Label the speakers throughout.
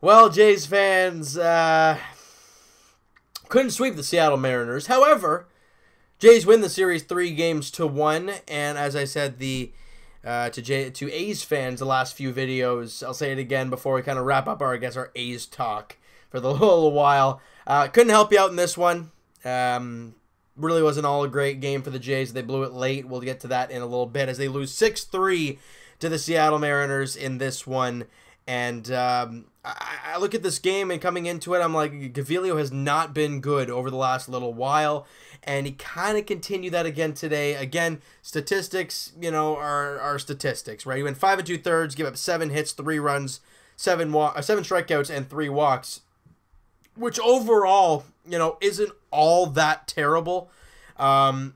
Speaker 1: Well, Jays fans couldn't sweep the Seattle Mariners. However, Jays win the series 3-1, and as I said, to A's fans, the last few videos, I'll say it again before we kind of wrap up our A's talk for the little while. Couldn't help you out in this one. Really wasn't all a great game for the Jays. They blew it late. We'll get to that in a little bit as they lose 6-3 to the Seattle Mariners in this one. And I look at this game and coming into it, I'm like, Gaviglio has not been good over the last little while. And he kind of continued that again today. Again, statistics, are statistics, right? He went 5 2/3, give up 7 hits, 3 runs, 7 strikeouts, and 3 walks, which overall, isn't all that terrible. But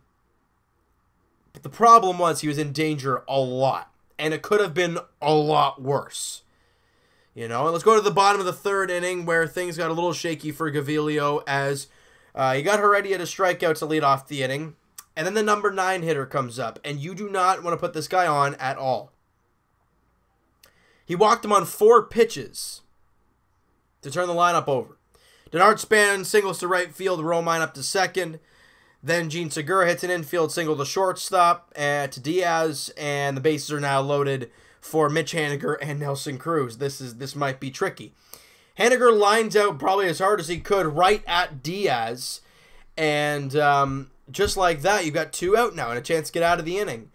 Speaker 1: the problem was he was in danger a lot, and it could have been a lot worse. And let's go to the bottom of the 3rd inning where things got a little shaky for Gaviglio as he got Heredia to strikeout to lead off the inning. And then the number 9 hitter comes up, and you do not want to put this guy on at all. He walked him on 4 pitches to turn the lineup over. Denard Span singles to right field, Romine up to second. Then Gene Segura hits an infield single to shortstop to Diaz, and the bases are now loaded for Mitch Haniger and Nelson Cruz. This might be tricky. Haniger lines out probably as hard as he could right at Diaz, and just like that, you've got 2 out now and a chance to get out of the inning.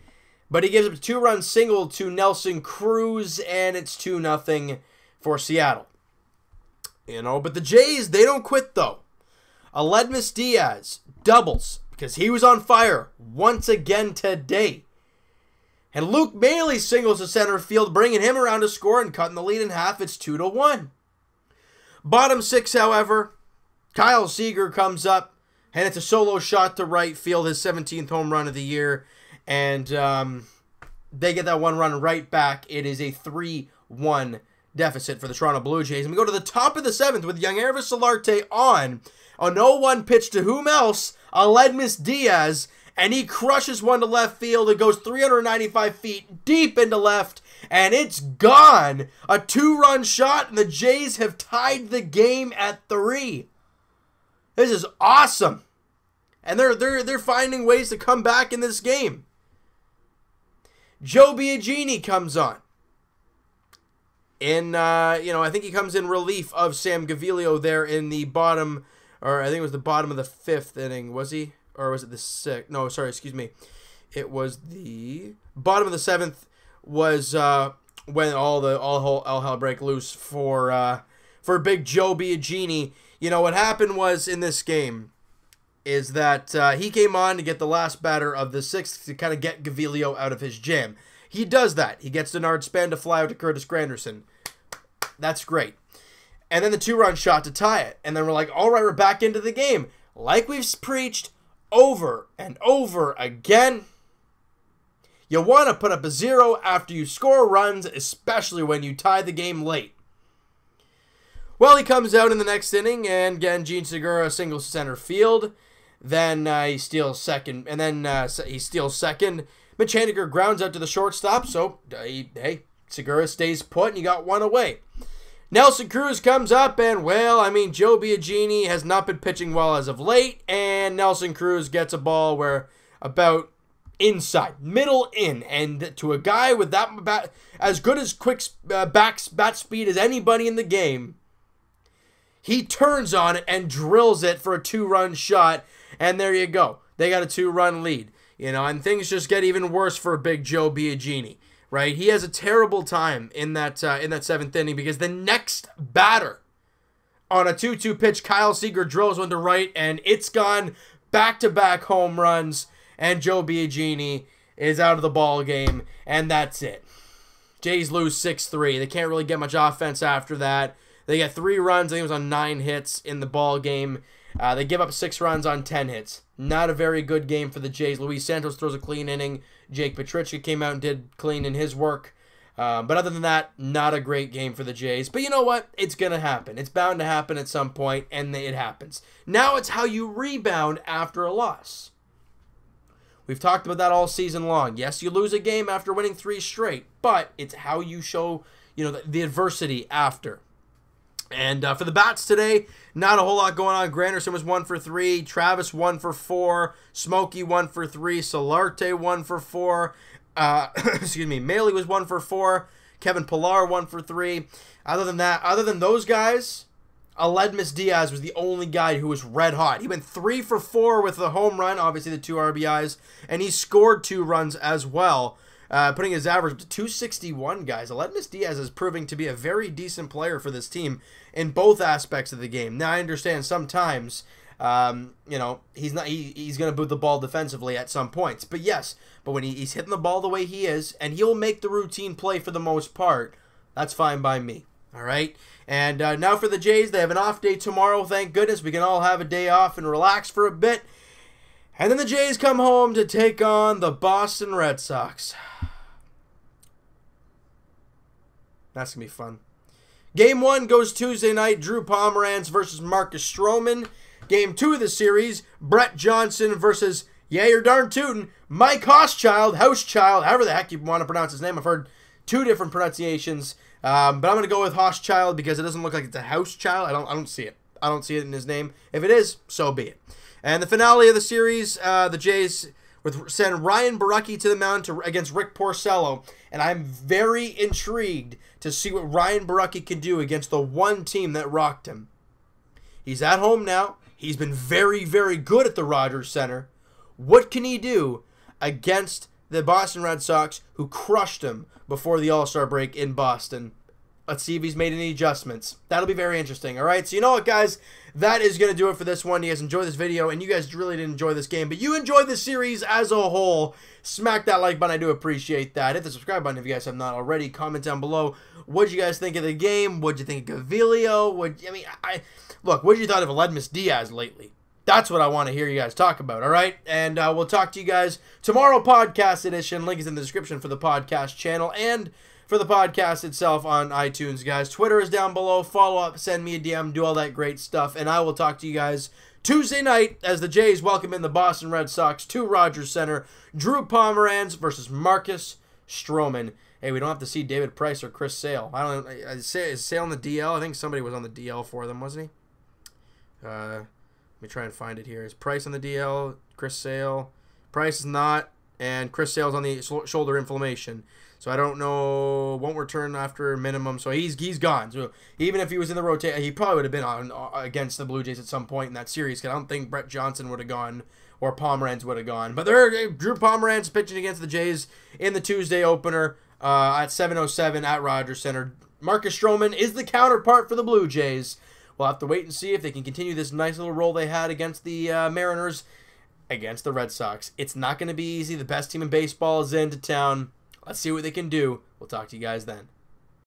Speaker 1: But he gives up a 2-run single to Nelson Cruz, and it's 2-0 for Seattle. But the Jays, they don't quit, though. Aledmys Diaz doubles because he was on fire once again today. And Luke Maile singles to center field, bringing him around to score and cutting the lead in half. It's 2-1. Bottom 6, however, Kyle Seager comes up, and it's a solo shot to right field, his 17th home run of the year. And they get that 1 run right back. It is a 3-1 deficit for the Toronto Blue Jays. And we go to the top of the 7th with Yangervis Solarte on a 0-1 pitch to whom else? Aledmys Diaz. And he crushes one to left field. It goes 395 feet deep into left, and it's gone. A 2-run shot, and the Jays have tied the game at 3. This is awesome, and they're finding ways to come back in this game. Joe Biagini comes on, and I think he comes in relief of Sam Gaviglio there in the bottom, or I think it was the bottom of the 5th inning. Was he? Or was it the 6th? No, sorry, excuse me. It was the bottom of the 7th was when all hell break loose for big Joe Biagini. What happened was in this game is that he came on to get the last batter of the 6th to kind of get Gaviglio out of his jam. He does that. He gets Denard Span to fly out to Curtis Granderson. That's great. And then the 2-run shot to tie it. And then we're like, all right, we're back into the game. Like we've preached over and over again, you want to put up a 0 after you score runs, especially when you tie the game late. Well, he comes out in the next inning, and again, Gene Segura singles to center field. Then he steals second, and then he steals second. Mitch Haniger grounds out to the shortstop, so hey, Segura stays put, and you got 1 away. Nelson Cruz comes up, and, Joe Biagini has not been pitching well as of late, and Nelson Cruz gets a ball where about inside, middle in, and to a guy with that as good as quick bat speed as anybody in the game, he turns on it and drills it for a 2-run shot, and there you go. They got a 2-run lead, and things just get even worse for big Joe Biagini. Right, he has a terrible time in that 7th inning because the next batter on a 2-2 pitch, Kyle Seager drills one to right, and it's gone. Back-to-back home runs, and Joe Biagini is out of the ball game, and that's it. Jays lose 6-3. They can't really get much offense after that. They get 3 runs. I think it was on 9 hits in the ball game. They give up 6 runs on 10 hits. Not a very good game for the Jays. Luis Santos throws a clean inning. Jake Petrichka came out and did clean in his work. But other than that, not a great game for the Jays. But you know what? It's going to happen. It's bound to happen at some point, and it happens. Now it's how you rebound after a loss. We've talked about that all season long. Yes, you lose a game after winning 3 straight, but it's how you show, the adversity after. And for the bats today, not a whole lot going on. Granderson was 1 for 3. Travis 1 for 4. Smokey 1 for 3. Solarte 1 for 4. Excuse me. Maley was 1 for 4. Kevin Pillar 1 for 3. Other than those guys, Aledmus Diaz was the only guy who was red hot. He went 3 for 4 with the home run, obviously the 2 RBIs, and he scored 2 runs as well, putting his average up to 261, guys. Aledmus Diaz is proving to be a very decent player for this team in both aspects of the game. Now, I understand sometimes, you know, he's going to boot the ball defensively at some points. But yes, but when he's hitting the ball the way he is, and he'll make the routine play for the most part, that's fine by me. All right? And now for the Jays, they have an off day tomorrow. Thank goodness we can all have a day off and relax for a bit. And then the Jays come home to take on the Boston Red Sox. That's going to be fun. Game 1 goes Tuesday night. Drew Pomeranz versus Marcus Stroman. Game 2 of the series, Brett Johnson versus, yeah, you're darn tootin', Mike Hochschild, however the heck you want to pronounce his name. I've heard 2 different pronunciations. But I'm going to go with Hochschild because it doesn't look like it's a house child. I don't see it. I don't see it in his name. If it is, so be it. And the finale of the series, the Jays send Ryan Borucki to the mound against Rick Porcello. And I'm very intrigued to see what Ryan Borucki can do against the one team that rocked him. He's at home now. He's been very, very good at the Rogers Center. What can he do against the Boston Red Sox, who crushed him before the All-Star break in Boston? Let's see if he's made any adjustments. That'll be very interesting, all right? So you know what, guys? That is going to do it for this one. You guys enjoyed this video, and you guys really didn't enjoy this game, but you enjoyed the series as a whole. Smack that like button. I do appreciate that. Hit the subscribe button if you guys have not already. Comment down below. What did you guys think of the game? What did you think of Gavilio? Look, what did you thought of Aledmus Diaz lately? That's what I want to hear you guys talk about, all right? And we'll talk to you guys tomorrow, podcast edition. Link is in the description for the podcast channel and for the podcast itself on iTunes, guys. Twitter is down below. Follow up, send me a DM, do all that great stuff. And I will talk to you guys Tuesday night as the Jays welcome in the Boston Red Sox to Rogers Center. Drew Pomeranz versus Marcus Stroman. Hey, we don't have to see David Price or Chris Sale. I don't know. Is Sale on the DL? I think somebody was on the DL for them, wasn't he? Let me try and find it here. Is Price on the DL? Chris Sale? Price is not, and Chris Sale's on the shoulder inflammation. So I don't know. Won't return after minimum. So he's gone. So even if he was in the rotation, he probably would have been on against the Blue Jays at some point in that series. Because I don't think Brett Johnson would have gone or Pomeranz would have gone. But Drew Pomeranz pitching against the Jays in the Tuesday opener at 7:07 at Rogers Center. Marcus Stroman is the counterpart for the Blue Jays. We'll have to wait and see if they can continue this nice little role they had against the Mariners against the Red Sox. It's not going to be easy. The best team in baseball is into town. Let's see what they can do. We'll talk to you guys then.